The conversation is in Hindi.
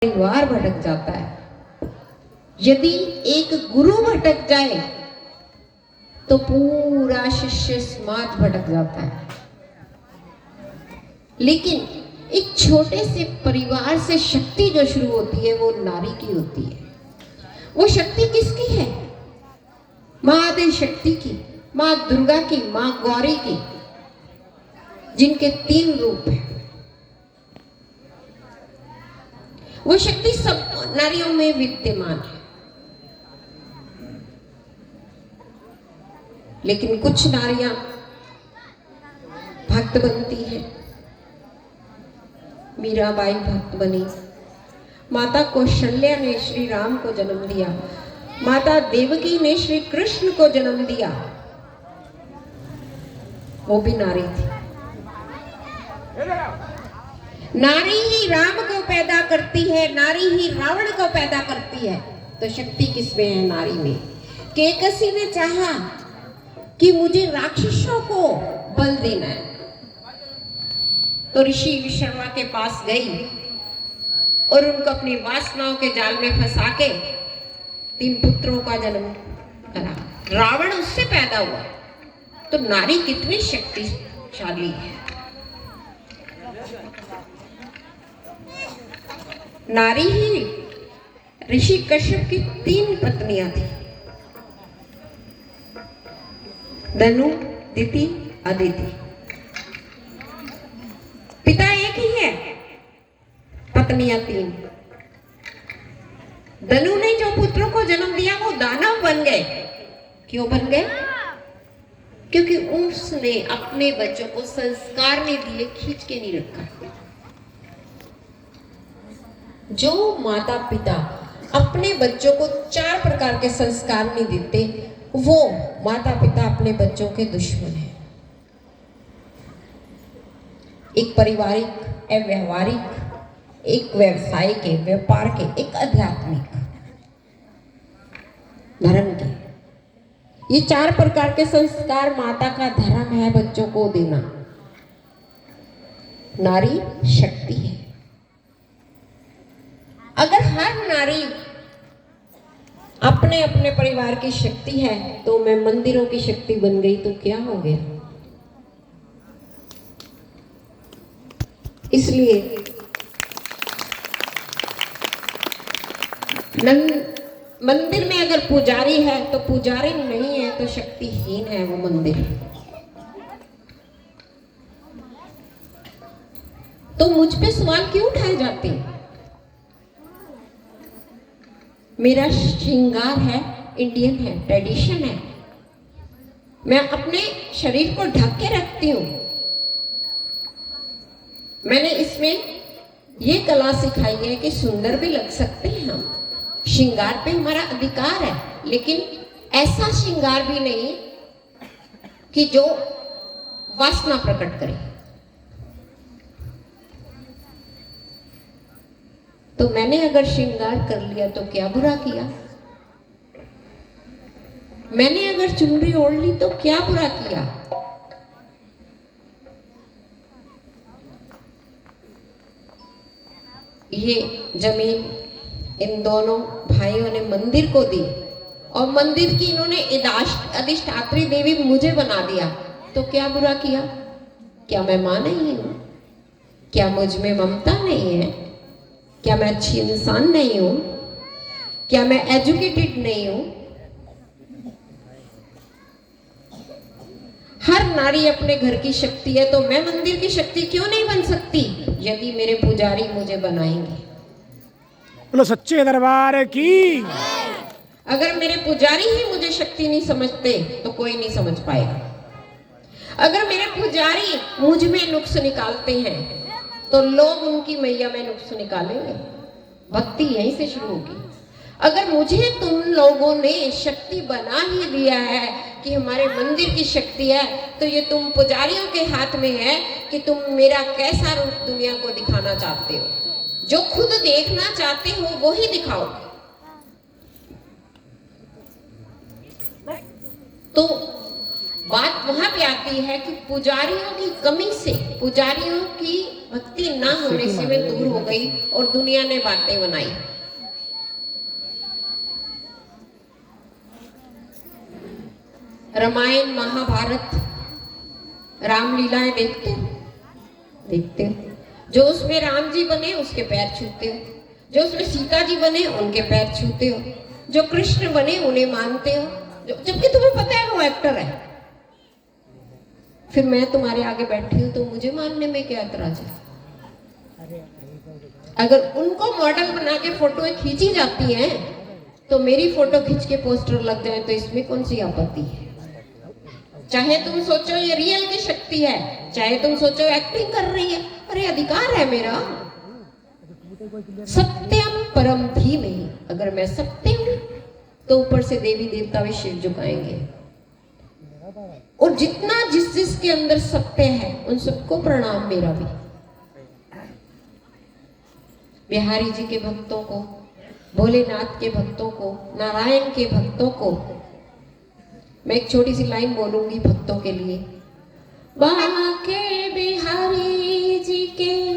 परिवार भटक जाता है। यदि एक गुरु भटक जाए तो पूरा शिष्य समाज भटक जाता है। लेकिन एक छोटे से परिवार से शक्ति जो शुरू होती है वो नारी की होती है। वो शक्ति किसकी है? मां आदि शक्ति की, मां दुर्गा की, मां गौरी की, जिनके 3 रूप हैं। वो शक्ति सब नारियों में विद्यमान है। लेकिन कुछ नारियां भक्त बनती हैं। मीराबाई भक्त बनी, माता कौशल्या ने श्री राम को जन्म दिया, माता देवकी ने श्री कृष्ण को जन्म दिया, वो भी नारी थी। नारी ही राम को पैदा करती है, नारी ही रावण को पैदा करती है। तो शक्ति किसमें है? नारी में। केकसी ने चाहा कि मुझे राक्षसों को बल देना है, तो ऋषि विश्रवा के पास गई और उनको अपनी वासनाओं के जाल में फंसा के 3 पुत्रों का जन्म करा। रावण उससे पैदा हुआ। तो नारी कितनी शक्तिशाली है। नारी ही ऋषि कश्यप की 3 पत्नियां थी, धनु, दिति, अदिति। पिता एक ही है, पत्नियां 3। धनु ने जो पुत्रों को जन्म दिया वो दानव बन गए। क्यों बन गए? क्योंकि उसने अपने बच्चों को संस्कार नहीं दिए, खींच के नहीं रखा। जो माता पिता अपने बच्चों को 4 प्रकार के संस्कार नहीं देते, वो माता पिता अपने बच्चों के दुश्मन हैं। एक पारिवारिक, एक व्यवहारिक, एक व्यवसाय के, व्यापार के, एक आध्यात्मिक, धर्म के। ये 4 प्रकार के संस्कार माता का धर्म है बच्चों को देना। नारी शक्ति है। अगर हर नारी अपने अपने परिवार की शक्ति है तो मैं मंदिरों की शक्ति बन गई तो क्या हो गया? इसलिए मंदिर में अगर पुजारी है तो पुजारी नहीं है तो शक्तिहीन है वो मंदिर। तो मुझ पे सवाल क्यों उठाए जाते हैं? मेरा श्रृंगार है, इंडियन है, ट्रेडिशन है। मैं अपने शरीर को ढक के रखती हूं। मैंने इसमें ये कला सिखाई है कि सुंदर भी लग सकते हैं हम। श्रृंगार पे हमारा अधिकार है, लेकिन ऐसा श्रृंगार भी नहीं कि जो वासना प्रकट करे। तो मैंने अगर श्रृंगार कर लिया तो क्या बुरा किया? मैंने अगर चुनरी ओढ़ ली तो क्या बुरा किया? ये जमीन इन दोनों भाइयों ने मंदिर को दी और मंदिर की इन्होंने अधिष्ठात्री देवी मुझे बना दिया, तो क्या बुरा किया? क्या मैं मां नहीं हूं? क्या मुझ में ममता नहीं है? क्या मैं अच्छी इंसान नहीं हूं? क्या मैं एजुकेटेड नहीं हूं? हर नारी अपने घर की शक्ति है, तो मैं मंदिर की शक्ति क्यों नहीं बन सकती यदि मेरे पुजारी मुझे बनाएंगे? बोलो सच्चे दरबार की। अगर मेरे पुजारी ही मुझे शक्ति नहीं समझते तो कोई नहीं समझ पाएगा। अगर मेरे पुजारी मुझ में नुक्स निकालते हैं तो लोग उनकी मैया में नुक्स निकालेंगे। भक्ति यहीं से शुरू होगी। अगर मुझे तुम लोगों ने शक्ति बना ही दिया है कि हमारे मंदिर की शक्ति है, तो ये तुम पुजारियों के हाथ में है कि तुम मेरा कैसा रूप दुनिया को दिखाना चाहते हो। जो खुद देखना चाहते हो वो ही दिखाओ। तो बात वहां पे आती है कि पुजारियों की कमी से, पुजारियों की भक्ति ना होने से मैं दूर हो गई और दुनिया ने बातें बनाई। रामायण महाभारत रामलीलाएं देखते हो? देखते हो? जो उसमें राम जी बने उसके पैर छूते हो, जो उसमें सीता जी बने उनके पैर छूते हो, जो कृष्ण बने उन्हें मानते हो, जबकि तुम्हें पता है वो एक्टर है। फिर मैं तुम्हारे आगे बैठी हूं तो मुझे मानने में क्या एतराज है? अगर उनको मॉडल बना के फोटोएं खींची जाती हैं तो मेरी फोटो खींच के पोस्टर लग जाए तो इसमें कौन सी आपत्ति है? चाहे तुम सोचो ये रियल की शक्ति है, चाहे तुम सोचो एक्टिंग कर रही है, अरे अधिकार है मेरा। सत्यम परम धीमहि, अगर मैं सत्य हूं तो ऊपर से देवी देवता भी सिर झुकाएंगे। और जितना जिसके अंदर सत्य है उन सबको प्रणाम मेरा भी। बिहारी जी के भक्तों को, भोलेनाथ के भक्तों को, नारायण के भक्तों को मैं एक छोटी सी लाइन बोलूंगी भक्तों के लिए। बाके बिहारी जी के